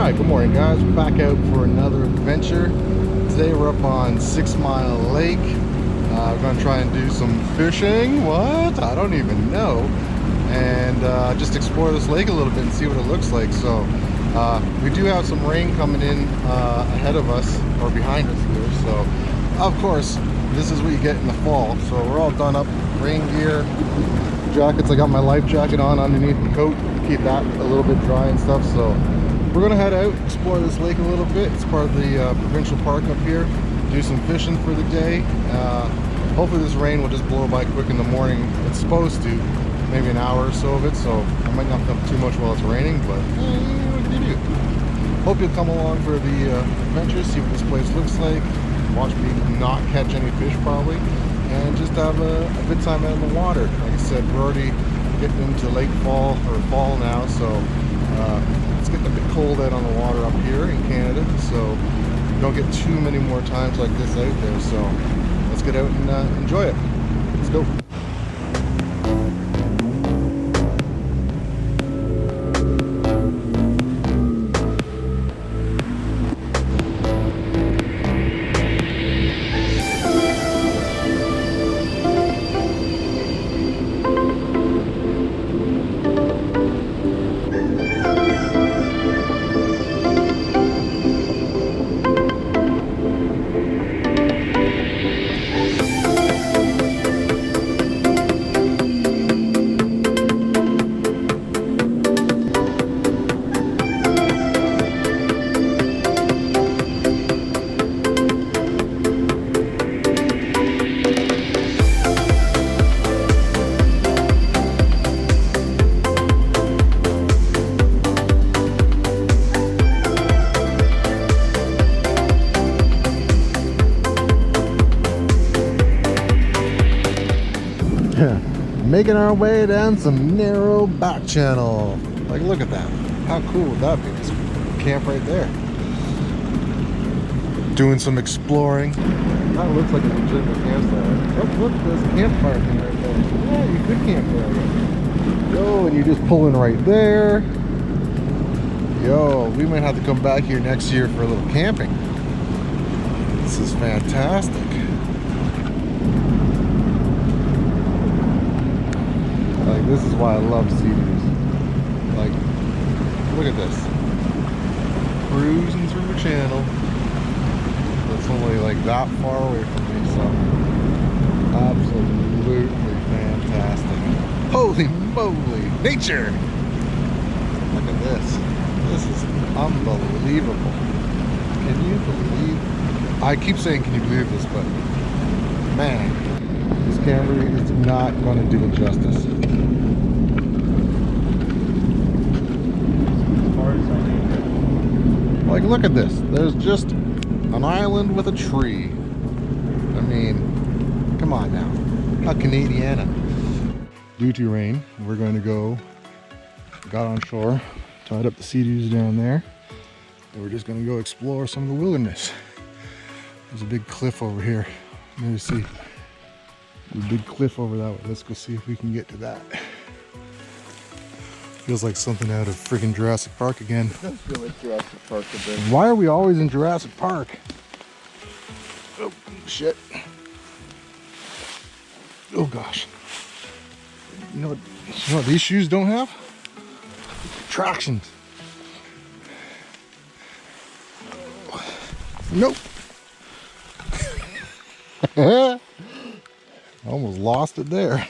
Alright, good morning guys. We're back out for another adventure. Today we're up on 6 Mile Lake. We're going to try and do some fishing. What? I don't even know. And just explore this lake a little bit and see what it looks like. So we do have some rain coming in ahead of us, or behind us here. So of course, this is what you get in the fall. So we're all done up, rain gear, jackets. I got my life jacket on underneath the coat, keep that a little bit dry and stuff. So we're gonna head out, explore this lake a little bit. It's part of the provincial park up here. Do some fishing for the day. Hopefully this rain will just blow by quick in the morning. It's supposed to, maybe an hour or so of it, so I might not film too much while it's raining, but what can you do? Hope you'll come along for the adventure, see what this place looks like, watch me not catch any fish probably, and just have a good time out in the water. Like I said, we're already getting into late fall, or fall now, so it's getting a bit cold out on the water up here in Canada, so you don't get too many more times like this out there. So let's get out and enjoy it. Let's go. Making our way down some narrow back channel. Like, look at that. How cool would that be? Just camp right there. Doing some exploring. That looks like a legitimate campsite. Oh, look, there's a campfire thing right there. Yeah, you could camp there. Yo, and you're just pulling right there. Yo, we might have to come back here next year for a little camping. This is fantastic. Like, this is why I love Sea-Doos. Like, look at this. Cruising through the channel. It's only like that far away from me, so absolutely fantastic. Holy moly, nature! Look at this. This is unbelievable. Can you believe? I keep saying, can you believe this, but man, this camera is not going to do it justice. Like, look at this. There's just an island with a tree. I mean, come on now. How Canadiana. Due to rain, we're going to go, got on shore, tied up the Sea-Doos down there, and we're just going to go explore some of the wilderness. There's a big cliff over here. Let me see. There's a big cliff over that way. Let's go see if we can get to that. Feels like something out of freaking Jurassic Park again. It does feel like Jurassic Park a bit. Why are we always in Jurassic Park? Oh, shit. Oh, gosh. You know what these shoes don't have? Traction. Nope. Almost lost it there.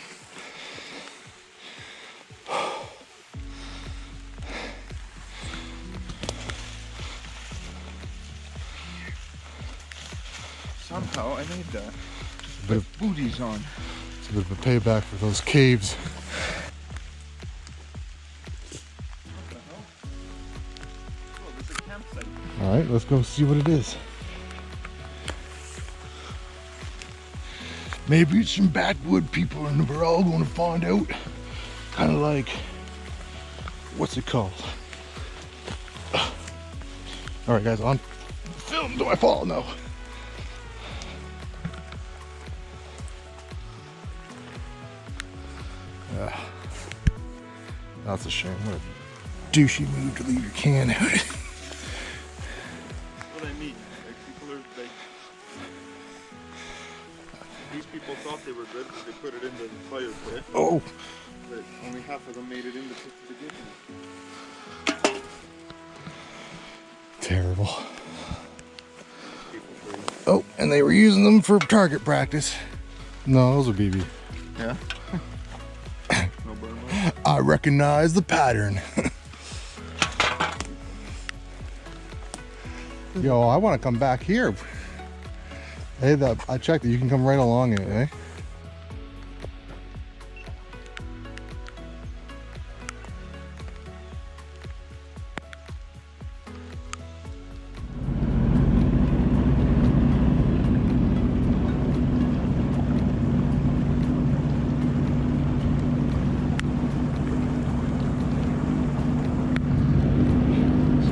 Somehow I made that. But booties on. It's a bit of a payback for those caves. What the hell? Oh, there's a campsite. Alright, let's go see what it is. Maybe it's some backwood people and we're all going to find out. Kind of like, what's it called? Alright guys, on film, do I fall? No. That's a shame. What a douchey move to leave your can out. what I mean. Like people are like, these people thought they were good because they put it in the fire pit. Oh! But only half of them made it in the pit to begin with. Terrible. Oh, and they were using them for target practice. No, those are BB. Yeah. No burn marks. I recognize the pattern. Yo, I want to come back here. Hey, I checked it. You can come right along it, eh?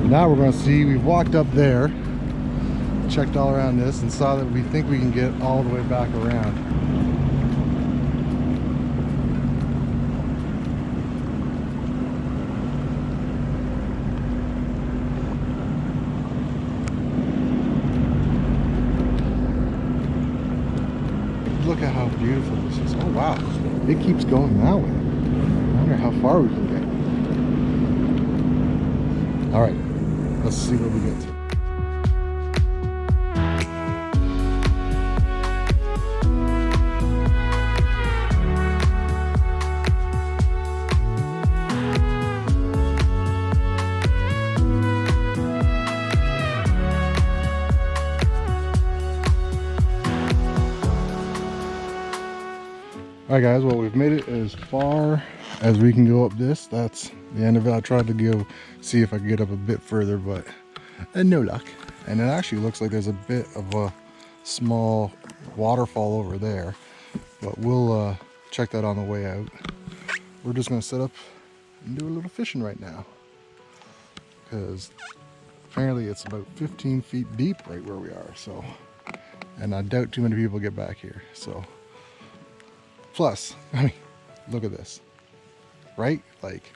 Now we're going to see, we've walked up there, checked all around this, and saw that we think we can get all the way back around. Look at how beautiful this is. Oh wow, it keeps going that way. I wonder how far we can get. All right. Let's see what we get to. Alright guys, well we've made it as far as we can go up this. That's the end of it. I tried to go see if I could get up a bit further, but no luck. And it actually looks like there's a bit of a small waterfall over there, but we'll check that on the way out. We're just going to set up and do a little fishing right now, because apparently it's about 15 feet deep right where we are. So, and I doubt too many people get back here. So plus, I mean, look at this, right? Like,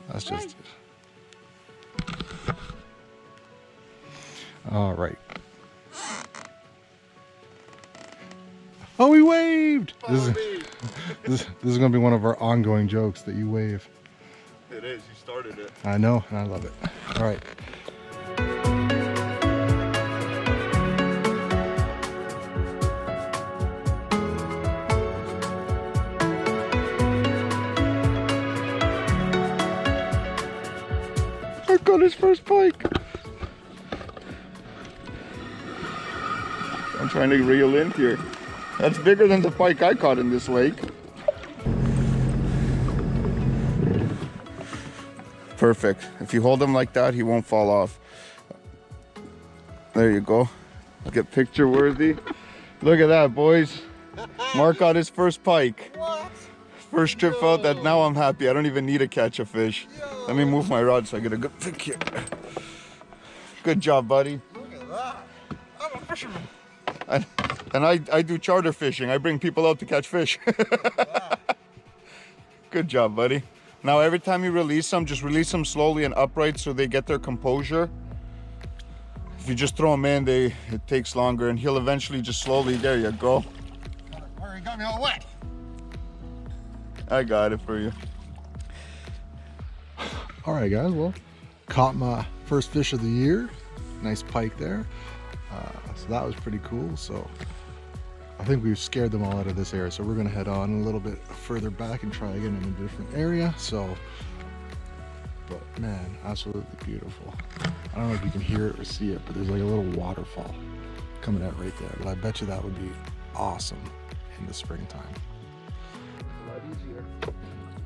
that's just it. All right. Oh, he waved! This is going to be one of our ongoing jokes that you wave. It is. You started it. I know, and I love it. All right. I got his first pike. I'm trying to reel in here. That's bigger than the pike I caught in this lake. Perfect. If you hold him like that, he won't fall off. There you go. Get picture worthy. Look at that, boys. Mark got his first pike. What? First trip out. That now I'm happy. I don't even need to catch a fish. Let me move my rod so I get a good pick here. Good job, buddy. Look at that. I'm a fisherman. And I do charter fishing. I bring people out to catch fish. Wow. Good job, buddy. Now every time you release them, just release them slowly and upright so they get their composure. If you just throw them in, it takes longer, and he'll eventually just slowly, there you go. Where he got me all wet. I got it for you. All right, guys, well, caught my first fish of the year. Nice pike there. So that was pretty cool. So I think we've scared them all out of this area. So we're gonna head on a little bit further back and try again in a different area. So, but man, absolutely beautiful. I don't know if you can hear it or see it, but there's like a little waterfall coming out right there. But I bet you that would be awesome in the springtime. A lot easier.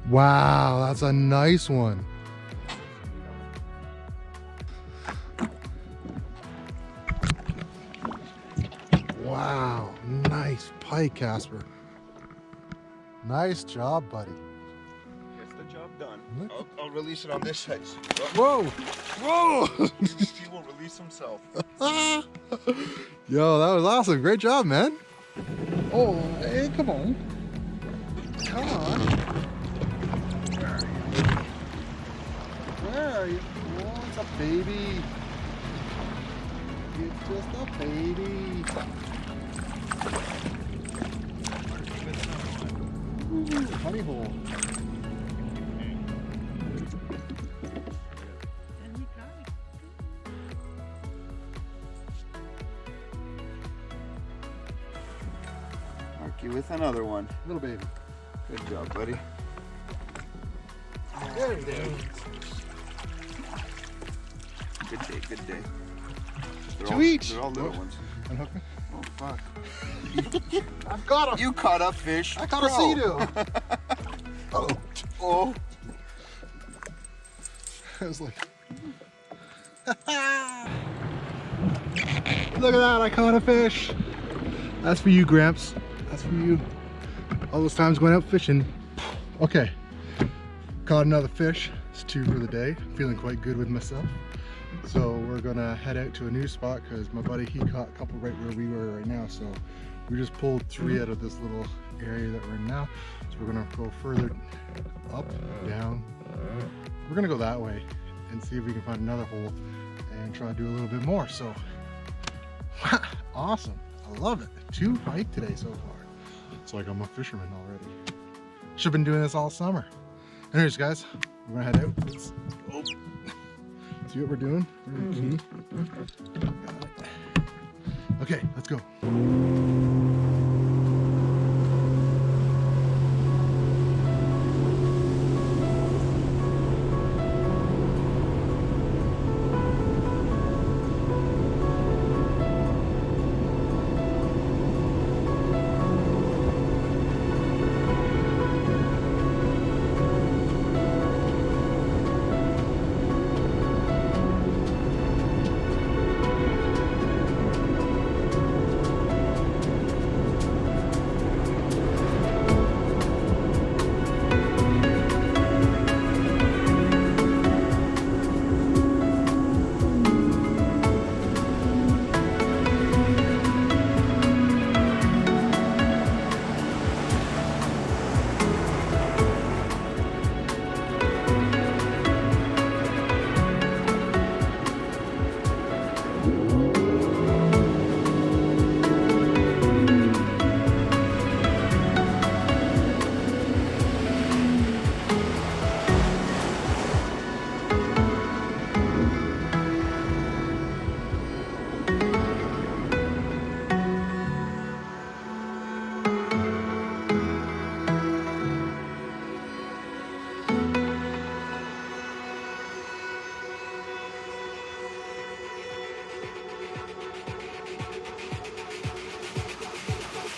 Wow, that's a nice one. Wow, nice pike, Casper. Nice job, buddy. Gets the job done. I'll release it on this side. Whoa! Whoa! He will release himself. Yo, that was awesome. Great job, man. Oh, hey, come on. Come on. Where are you? Where are you? What's up, baby? It's just a baby. Ooh, honey hole. Mark you with another one. Little baby. Good job, buddy. There you go. Good day, good day. Two each. They're all little ones. Unhook me. Oh, fuck. I've got him. You caught a fish. I caught a sea-doo. Oh. Oh. I was like, look at that, I caught a fish. That's for you, Gramps. That's for you. All those times going out fishing. Okay, caught another fish. It's 2 for the day. Feeling quite good with myself. So we're gonna head out to a new spot because my buddy, he caught a couple right where we were right now. So we just pulled 3 out of this little area that we're in now. So we're gonna go further up, down. We're gonna go that way and see if we can find another hole and try to do a little bit more. So awesome, I love it. 2 hike today so far. It's like I'm a fisherman already. Should have been doing this all summer. Anyways, guys, we're gonna head out. Let's see what we're doing. We're in the key. Got it. Okay, let's go.